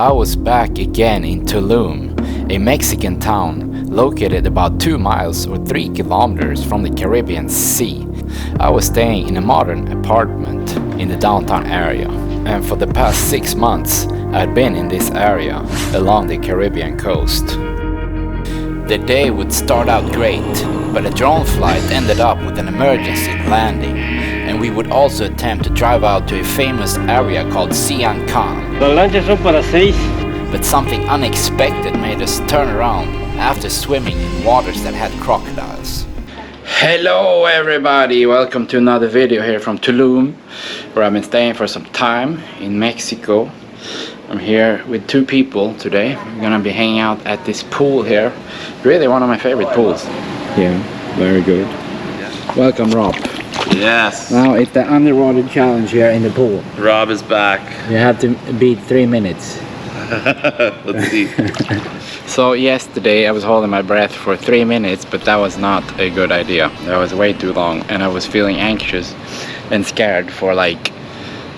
I was back again in Tulum, a Mexican town located about 2 miles or 3 kilometers from the Caribbean Sea. I was staying in a modern apartment in the downtown area, and for the past 6 months I had been in this area along the Caribbean coast. The day would start out great, but a drone flight ended up with an emergency landing, and we would also attempt to drive out to a famous area called Sian Kahn. Las lanchas son para 6. But something unexpected made us turn around after swimming in waters that had crocodiles. Hello everybody, welcome to another video here from Tulum, where I've been staying for some time in Mexico. I'm here with 2 people today. We're gonna be hanging out at this pool here. Really one of my favorite pools. Yeah, very good. Welcome, Rob. Yes. Now it's the underwater challenge here in the pool. Rob is back. You have to beat 3 minutes. Let's see. So yesterday I was holding my breath for 3 minutes, but that was not a good idea. That was way too long, and I was feeling anxious and scared for like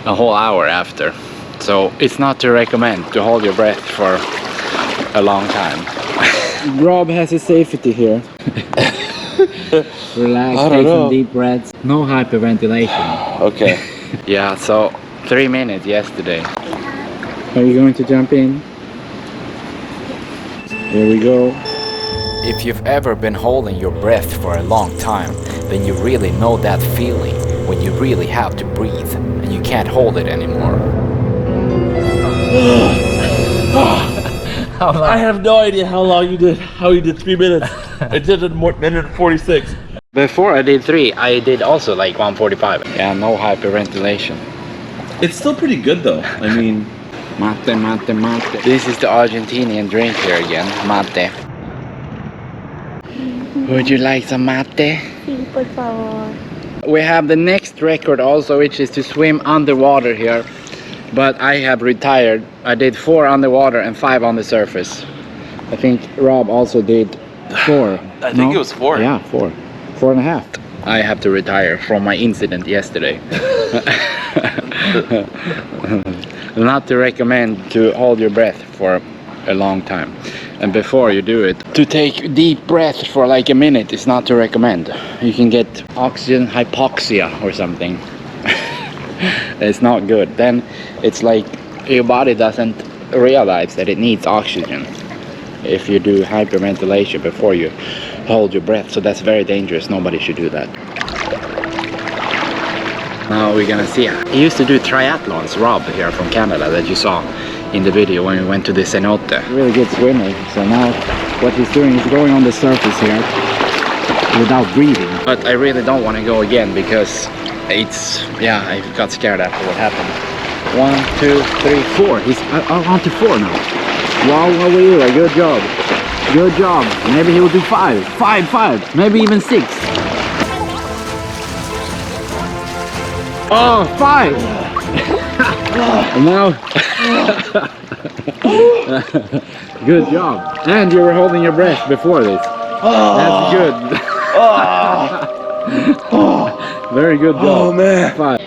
a whole hour after. So it's not to recommend to hold your breath for a long time. Rob has a safety here. Relax, take some deep breaths. No hyperventilation. Okay. Yeah, so 3 minutes yesterday. Are you going to jump in? Here we go. If you've ever been holding your breath for a long time, then you really know that feeling when you really have to breathe and you can't hold it anymore. I have no idea how long you did. How you did 3 minutes? I did a minute 46. Before I did 3, I did also like 1:45. Yeah, no hyperventilation. It's still pretty good though. I mean, Mate, mate, mate. This is the Argentinian drink here again, mate. Would you like some mate? Sí, por favor. We have the next record also, which is to swim underwater here. But I have retired. I did 4 underwater and 5 on the surface. I think Rob also did 4. I think it was 4. Yeah, 4. 4.5. I have to retire from my incident yesterday. Not to recommend to hold your breath for a long time. And before you do it, to take deep breath for like a minute is not to recommend. You can get oxygen hypoxia or something. It's not good. Then it's like your body doesn't realize that it needs oxygen if you do hyperventilation before you hold your breath. So that's very dangerous. Nobody should do that. Now we're gonna see. He used to do triathlons, Rob here from Canada, that you saw in the video when we went to the Cenote. Really good swimmer. So now what he's doing is going on the surface here without breathing. But I really don't want to go again because yeah, I got scared after what happened. 1, 2, 3, 4. He's on to 4 now. Wow, good job. Good job. Maybe he will do 5. 5. Maybe even 6. Oh, 5. And now. Good job. And you were holding your breath before this. That's good. Very good job. Oh man. 5.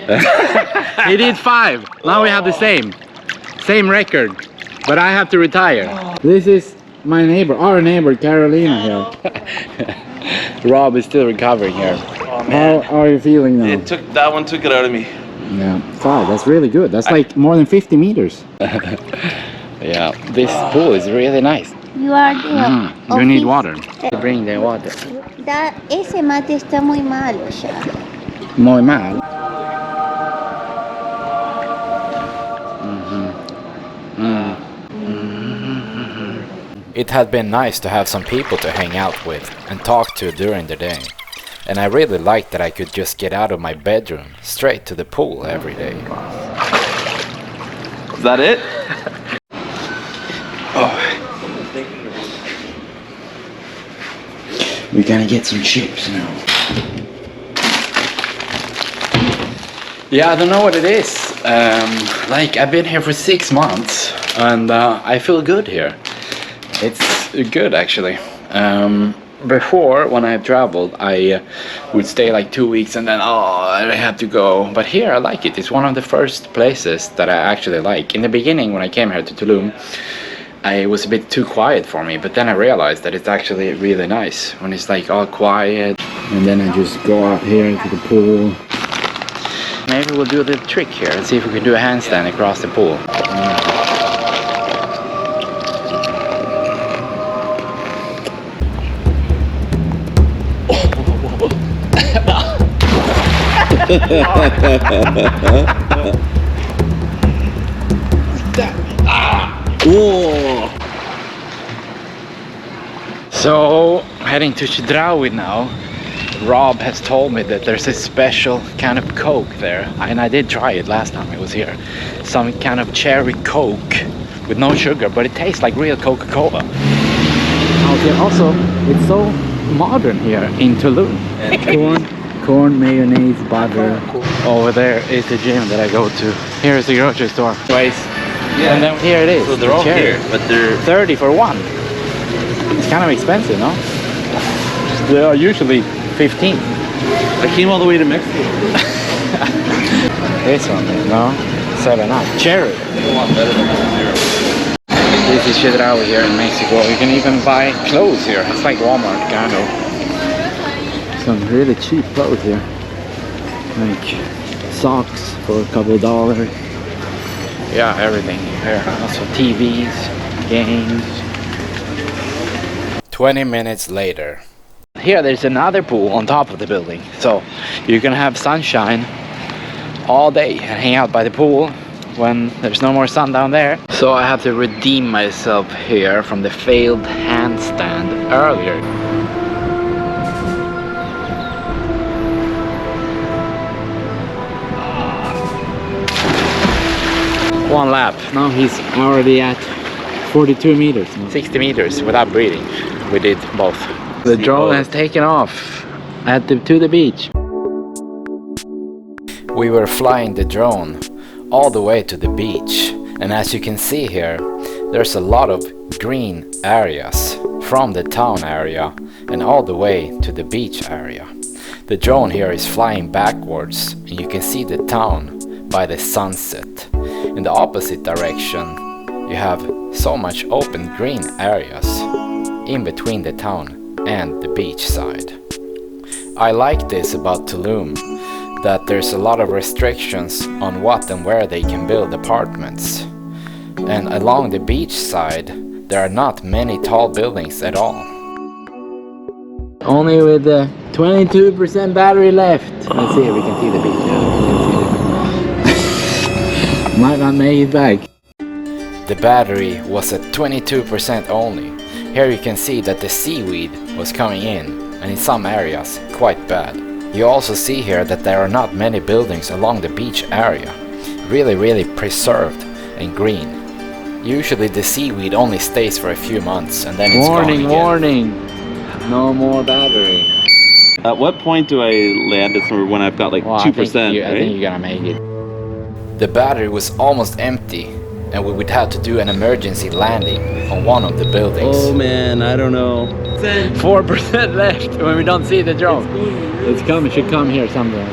He did 5. Now we have the same record, but I have to retire. This is my neighbor, our neighbor Carolina here. Rob is still recovering here. Oh, man. How are you feeling now? That one took it out of me. Yeah, 5. That's really good. That's like more than 50 meters. Yeah, this pool is really nice. You are the You need water. Bring the water. Ese mate está muy malo ya. Muy mal. It had been nice to have some people to hang out with and talk to during the day. And I really liked that I could just get out of my bedroom straight to the pool every day. Is that it? We're gonna get some chips now. Yeah, I don't know what it is. Like I've been here for 6 months and I feel good here. It's good actually. before, when I've traveled, I would stay like 2 weeks and then, oh, I have to go. But here I like it. It's one of the first places that I actually like. In the beginning, when I came here to Tulum, it was a bit too quiet for me, but then I realized that it's actually really nice when it's like all quiet. And then I just go out here to the pool. Maybe we'll do the trick here and see if we can do a handstand across the pool. So, heading to Chedraui now. Rob has told me that there's a special kind of Coke there, and I did try it last time I was here. Some kind of cherry Coke with no sugar, but it tastes like real Coca-Cola. Okay, also, it's so modern here in Tulum. Corn, mayonnaise, butter. Over there is the gym that I go to. Here is the grocery store. And then here it is. So they're all here, but they're 30 for one. It's kind of expensive, no? They are usually 15. I came all the way to Mexico. This one, no? 7-up. Cherry. This is Chedraui here in Mexico. You can even buy clothes here. It's like Walmart, kind of. Some really cheap clothes here. Like socks for a couple $. Yeah, everything here. Also TVs, games. 20 minutes later. Here there's another pool on top of the building. So you can have sunshine all day and hang out by the pool when there's no more sun down there. So I have to redeem myself here from the failed handstand earlier. One lap. Now he's already at 42 meters. 60 meters without breathing. We did both. The drone has taken off to the beach. We were flying the drone all the way to the beach, and as you can see here, there's a lot of green areas from the town area and all the way to the beach area. The drone here is flying backwards, and you can see the town by the sunset. In the opposite direction, you have so much open green areas in between the town and the beach side. I like this about Tulum, that there's a lot of restrictions on what and where they can build apartments. And along the beach side, there are not many tall buildings at all. Only with the 22% battery left. Let's see if we can see the beach. Might not make it back. The battery was at 22% only. Here you can see that the seaweed was coming in, and in some areas quite bad. You also see here that there are not many buildings along the beach area. Really preserved and green. Usually the seaweed only stays for a few months and then it's gone again. Warning! No more battery. At what point do I land it somewhere when I've got like 2%? I think you're gonna make it. The battery was almost empty, and we would have to do an emergency landing on one of the buildings. Oh man, I don't know. 4% left when we don't see the drone. It's coming, it should come here somewhere.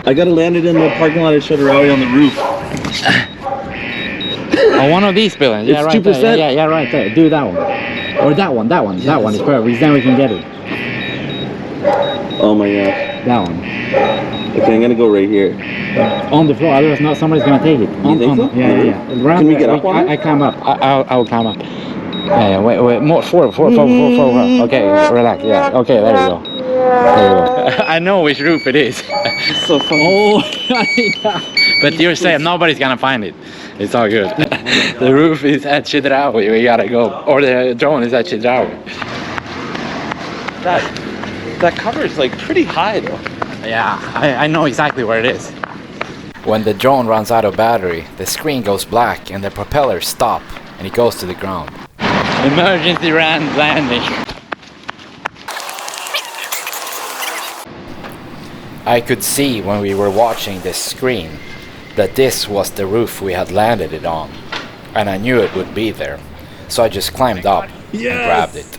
I gotta land it in the parking lot at Chedraui on the roof. On one of these buildings. It's right 2%. there. Yeah, right there. Do that one. Or that one. Yes. That one is perfect, because then we can get it. Oh my gosh. That one. Okay, I'm gonna go right here. On the floor, otherwise not, somebody's gonna take it. You think so? Yeah. Can we get up on it? I climb up. I'll climb up. Yeah, wait, more, four. Okay, relax, yeah. Okay, there you go. I know which roof it is. It's so funny. Oh, but you're saying nobody's gonna find it. It's all good. The roof is at Chedraui, we gotta go. Or the drone is at Chedraui. That cover is like pretty high though. Yeah, I know exactly where it is. When the drone runs out of battery, the screen goes black and the propellers stop and it goes to the ground. Emergency landing. I could see when we were watching this screen that this was the roof we had landed it on, and I knew it would be there, so I just climbed up and grabbed it.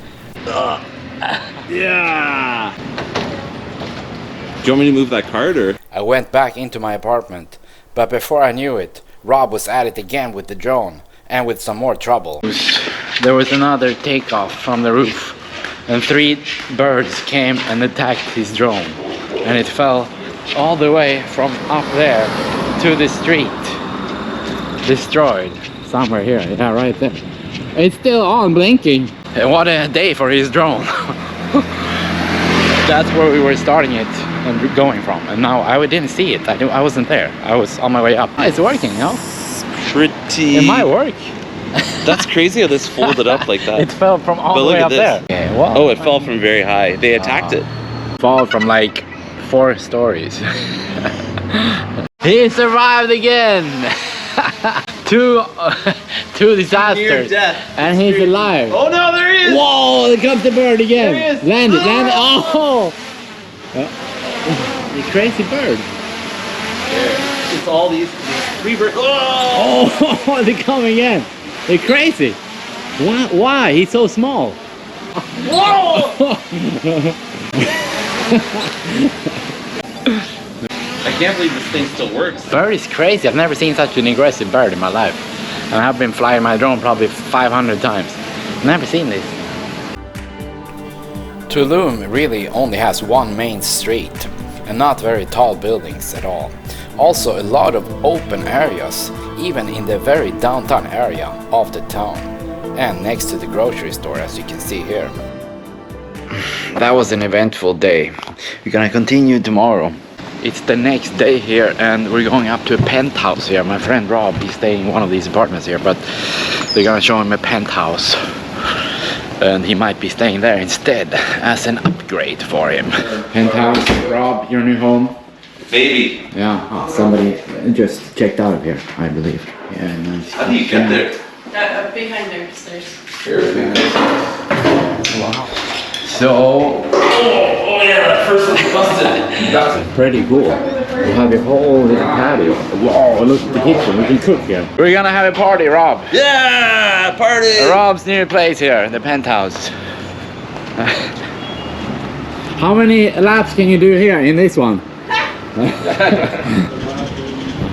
Yeah! Do you want me to move that cart or? I went back into my apartment, but before I knew it, Rob was at it again with the drone, and with some more trouble. There was another takeoff from the roof, and 3 birds came and attacked his drone, and it fell all the way from up there to the street. Destroyed. Somewhere here, yeah, right there. It's still on, blinking. And what a day for his drone. That's where we were starting it and going from, and now I didn't see it. I wasn't there. I was on my way up. It's working, you know? Pretty... It might work. That's crazy how this folded up like that. It fell from all the way up there. Yeah, wow. Oh, it fell from very high. They attacked it. Fall from like 4 stories. He survived again. two disasters. Near death. And he's alive. Oh no, there he is! Whoa, there comes the bird again. There he is. Landed. Oh! The crazy bird. It's all these 3 birds. Oh! Oh, they come again. They're crazy. Why? He's so small. Whoa! I can't believe this thing still works. Bird is crazy. I've never seen such an aggressive bird in my life. And I've been flying my drone probably 500 times. Never seen this. Tulum really only has one main street and not very tall buildings at all. Also a lot of open areas, even in the very downtown area of the town and next to the grocery store, as you can see here. That was an eventful day. We're gonna continue tomorrow. It's the next day here and we're going up to a penthouse here. My friend Rob, he's staying in one of these apartments here, but they're gonna show him a penthouse. And he might be staying there instead as an upgrade for him. Penthouse, Rob, your new home? Baby. Yeah, somebody just checked out of here, I believe. Yeah, nice. How do you get there? Behind there, stairs. Wow. So, Oh yeah, that first one's busted. that's pretty cool. You have your whole little patio. Wow, look at the kitchen, we can cook here. We're gonna have a party, Rob. Yeah, party! Rob's new place here, the penthouse. How many laps can you do here in this one?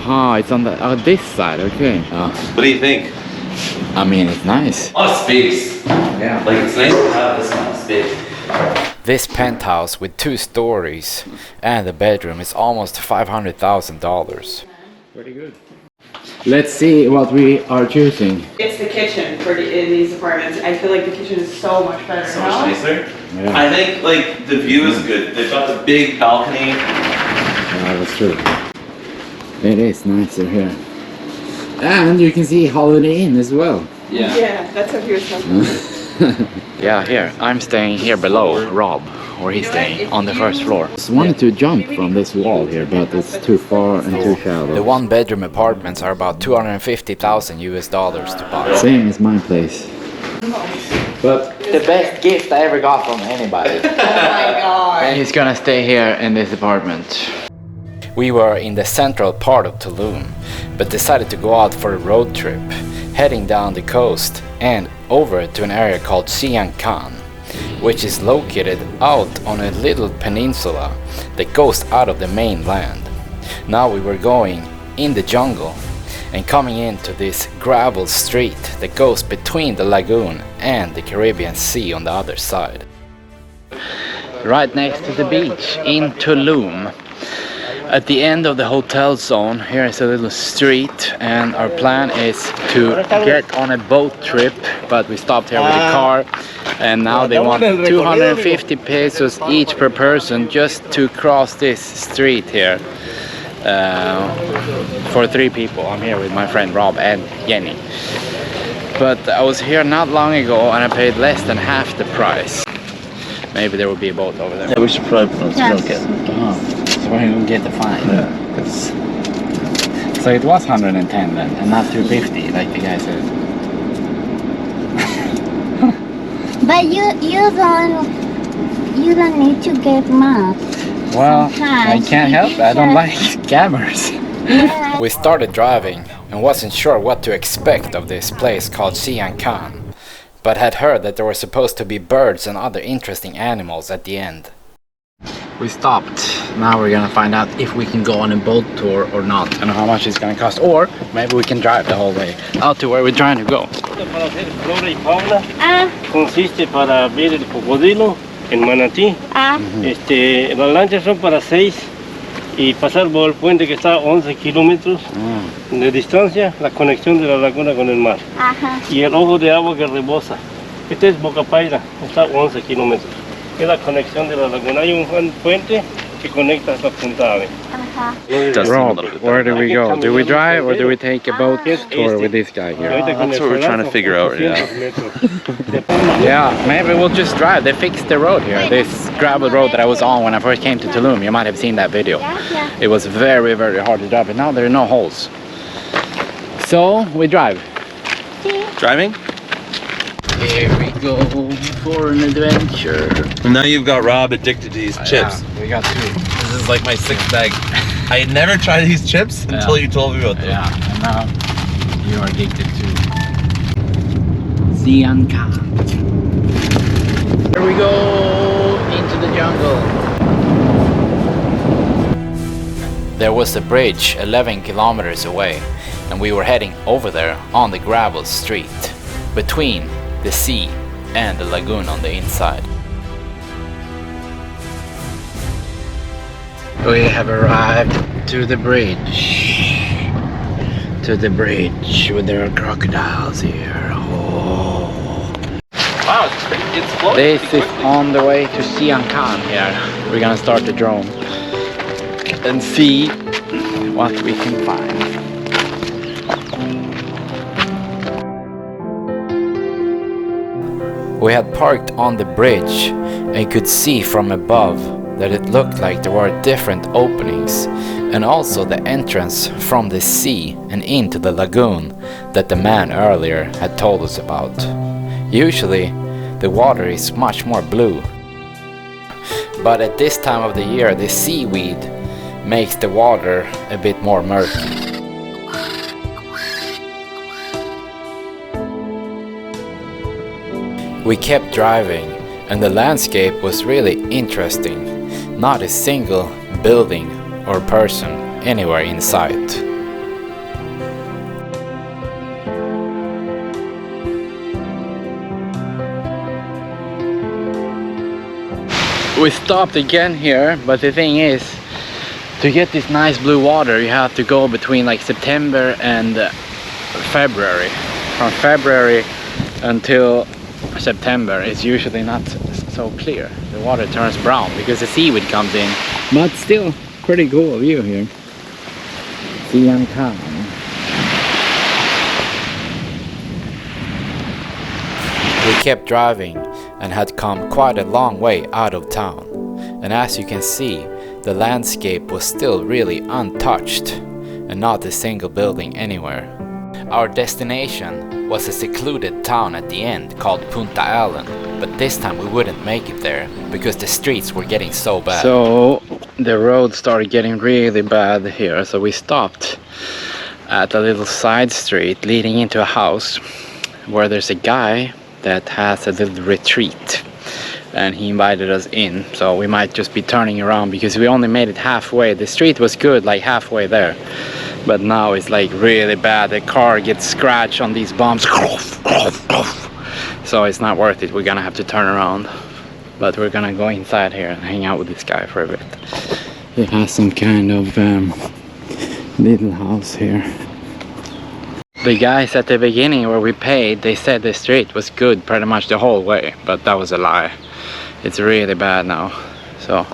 Ah, it's on the this side, okay. What do you think? I mean, it's nice. Oh, space. Yeah. Like, it's nice to have this kind of space. This penthouse with 2 stories and the bedroom is almost $500,000. Pretty good. Let's see what we are choosing. It's the kitchen in these apartments. I feel like the kitchen is so much better. So much nicer. Yeah. I think, like, the view is good. They've got the big balcony. Yeah, that's true. It is nicer here. And you can see Holiday Inn as well. Yeah. Yeah, that's what he was talking about. Yeah, here. I'm staying here below Rob, where he's staying, on the first floor. Just wanted to jump from this wall here, but it's too far and too shallow. The 1-bedroom apartments are about $250,000 US to buy. Same as my place. But the best gift I ever got from anybody. Oh my god. And he's gonna stay here in this apartment. We were in the central part of Tulum, but decided to go out for a road trip, heading down the coast and over to an area called Sian Kahn, which is located out on a little peninsula that goes out of the mainland. Now we were going in the jungle and coming into this gravel street that goes between the lagoon and the Caribbean Sea on the other side. Right next to the beach in Tulum. At the end of the hotel zone, here is a little street, and our plan is to get on a boat trip, but we stopped here with a car, and now they want 250 pesos each per person just to cross this street here. For 3 people. I'm here with my friend Rob and Jenny. But I was here not long ago and I paid less than half the price. Maybe there will be a boat over there. Yeah, we should probably put on smoke it. So we're gonna get the fine. Yeah. So it was 110 then, and not 250 like the guy said. But you don't need to get mad. Well, I Sometimes can't you help it. I don't like just- cameras. Yeah. We started driving and wasn't sure what to expect of this place called Sian Ka'an. but had heard that there were supposed to be birds and other interesting animals at the end. We stopped. Now we're gonna find out if we can go on a boat tour or not, and how much it's gonna cost, or maybe we can drive the whole way out to where we're trying to go. Para hacer flora y fauna consiste para ver el cocodrilo, el manatí. Las lanchas son para 6 y pasar por el puente que está a 11 kilómetros de distancia, la conexión de la laguna con el mar. Y el ojo de agua que rebosa. Este es Boca Paira, está a 11 kilómetros. Es la conexión de la laguna. Hay un puente que conecta hasta Punta Ave. Rob, where do we go? Do we drive or do we take a boat tour with this guy here? That's what we're trying to figure out, yeah. Yeah, maybe we'll just drive. They fixed the road here. This gravel road that I was on when I first came to Tulum. You might have seen that video. It was very, very hard to drive, but now there are no holes. So, we drive. Driving? Here we go for an adventure. And now you've got Rob addicted to these chips. Yeah, we got 2. This is like my 6th bag. I had never tried these chips until you told me about them. Yeah, and now you are addicted to Sian Kahn. Here we go into the jungle. There was a bridge 11 kilometers away, and we were heading over there on the gravel street between the sea and the lagoon on the inside. We have arrived to the bridge. To the bridge where there are crocodiles here. Oh. Wow, it's floating. This is on the way to Sian Ka'an here. We're gonna start the drone and see what we can find. We had parked on the bridge and could see from above that it looked like there were different openings, and also the entrance from the sea and into the lagoon that the man earlier had told us about. Usually the water is much more blue, but at this time of the year the seaweed makes the water a bit more murky. We kept driving, and the landscape was really interesting. Not a single building or person anywhere in sight. We stopped again here, but the thing is, to get this nice blue water you have to go between like September and February. From February until September it's usually not so clear. The water turns brown because the seaweed comes in, but still pretty cool view here. Sian Kahn. We kept driving and had come quite a long way out of town, and as you can see, the landscape was still really untouched and not a single building anywhere. Our destination was a secluded town at the end called Punta Allen, but this time we wouldn't make it there because the streets were getting so bad. So the road started getting really bad here, so we stopped at a little side street leading into a house where there's a guy that has a little retreat, and he invited us in, so we might just be turning around because we only made it halfway. The street was good, like halfway there, but now it's like really bad. The car gets scratched on these bumps, so it's not worth it. We're gonna have to turn around, but we're gonna go inside here and hang out with this guy for a bit. He has some kind of little house here. The guys at the beginning where we paid, they said the street was good pretty much the whole way, but that was a lie. It's really bad now, so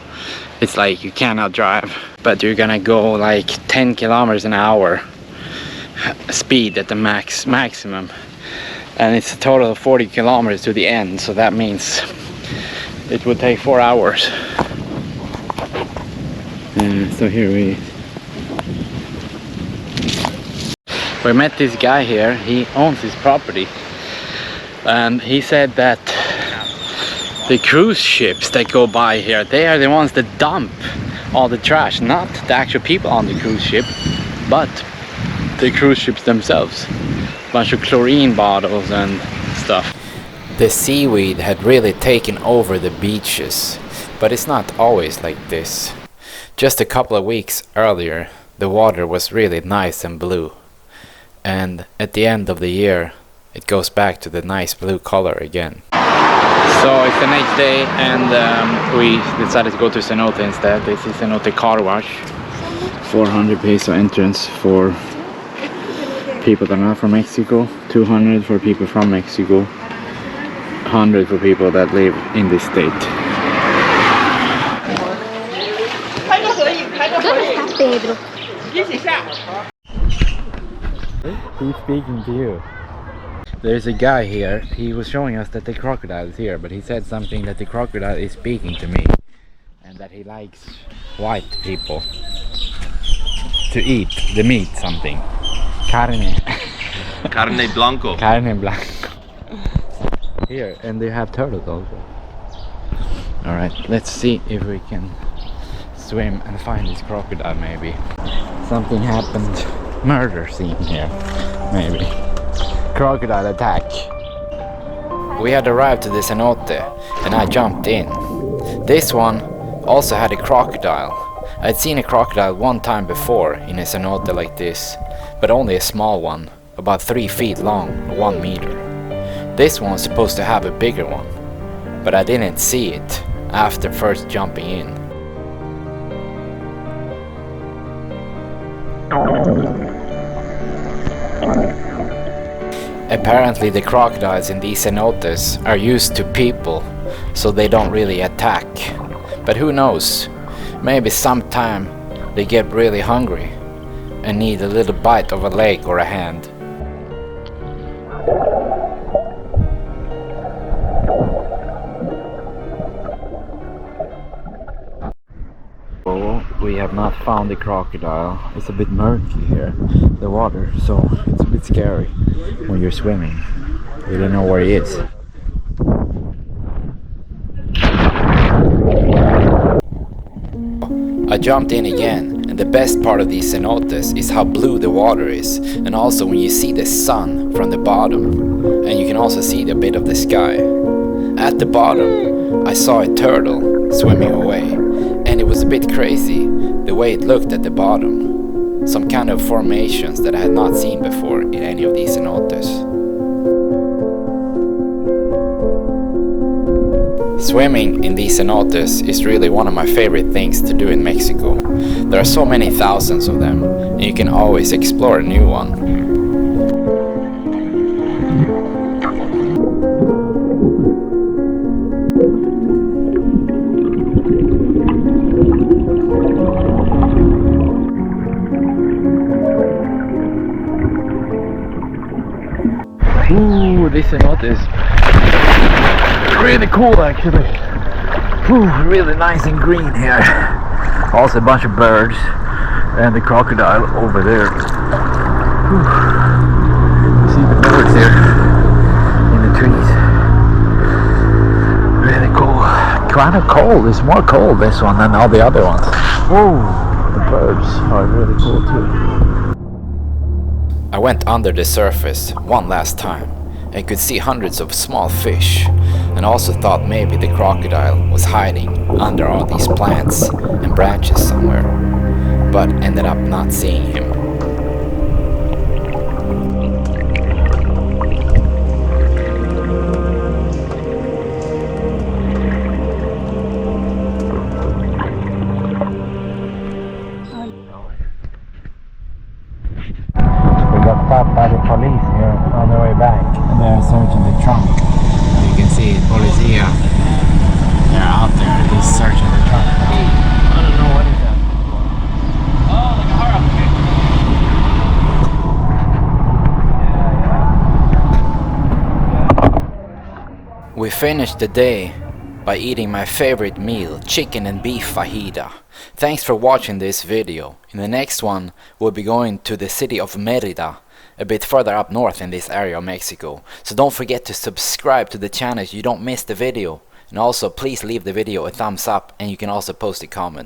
it's like you cannot drive, but you're gonna go like 10 kilometers an hour speed at the maximum, and it's a total of 40 kilometers to the end, so that means it would take 4 hours. So here we met this guy here. He owns his property, and he said that the cruise ships that go by here, they are the ones that dump all the trash, not the actual people on the cruise ship, but the cruise ships themselves. Bunch of chlorine bottles and stuff. The seaweed had really taken over the beaches, but it's not always like this. Just a couple of weeks earlier, the water was really nice and blue. And at the end of the year, it goes back to the nice blue color again. So it's the next day and we decided to go to Cenote instead. This is Cenote car wash. 400 peso entrance for people that are not from Mexico, 200 for people from Mexico, 100 for people that live in this state. He's speaking to you. There's a guy here, he was showing us that the crocodile is here, but he said something that the crocodile is speaking to me and that he likes white people to eat the meat, something. Carne. Carne blanco. Carne blanco. Here, and they have turtles also. Alright, let's see if we can swim and find this crocodile maybe. Something happened. Murder scene here, maybe. Crocodile attack. We had arrived to the Cenote and I jumped in. This one also had a crocodile. I'd seen a crocodile one time before in a cenote like this, but only a small one, about 3 feet long, 1 meter. This one was supposed to have a bigger one, but I didn't see it after first jumping in. Apparently the crocodiles in these cenotes are used to people, so they don't really attack. But who knows? Maybe sometime they get really hungry and need a little bite of a leg or a hand. Well, we have not found the crocodile. It's a bit murky here, the water, so it's a bit scary when you're swimming. You don't know where he is. I jumped in again, and the best part of these cenotes is how blue the water is, and also when you see the sun from the bottom, and you can also see a bit of the sky. At the bottom, I saw a turtle swimming away, and it was a bit crazy the way it looked at the bottom. Some kind of formations that I had not seen before in any of these cenotes. Swimming in these cenotes is really one of my favorite things to do in Mexico. There are so many thousands of them, and you can always explore a new one. Ooh, this cenote is really cool actually. Ooh, really nice and green here. Also a bunch of birds and the crocodile over there. Ooh. You see the birds here in the trees. Really cool. Kind of cold. It's more cold this one than all the other ones. Ooh, the birds are really cool too. I went under the surface one last time and could see hundreds of small fish, and also thought maybe the crocodile was hiding under all these plants and branches somewhere, but ended up not seeing him. Stopped by the police here on the way back, and they're searching the trunk. You can see Policia. They're out there, he's searching the trunk. I don't know what is that. Oh, like a horror application. We finished the day by eating my favorite meal, chicken and beef fajita. Thanks for watching this video. In the next one, we'll be going to the city of Mérida, a bit further up north in this area of Mexico. So don't forget to subscribe to the channel so you don't miss the video. And also please leave the video a thumbs up, and you can also post a comment.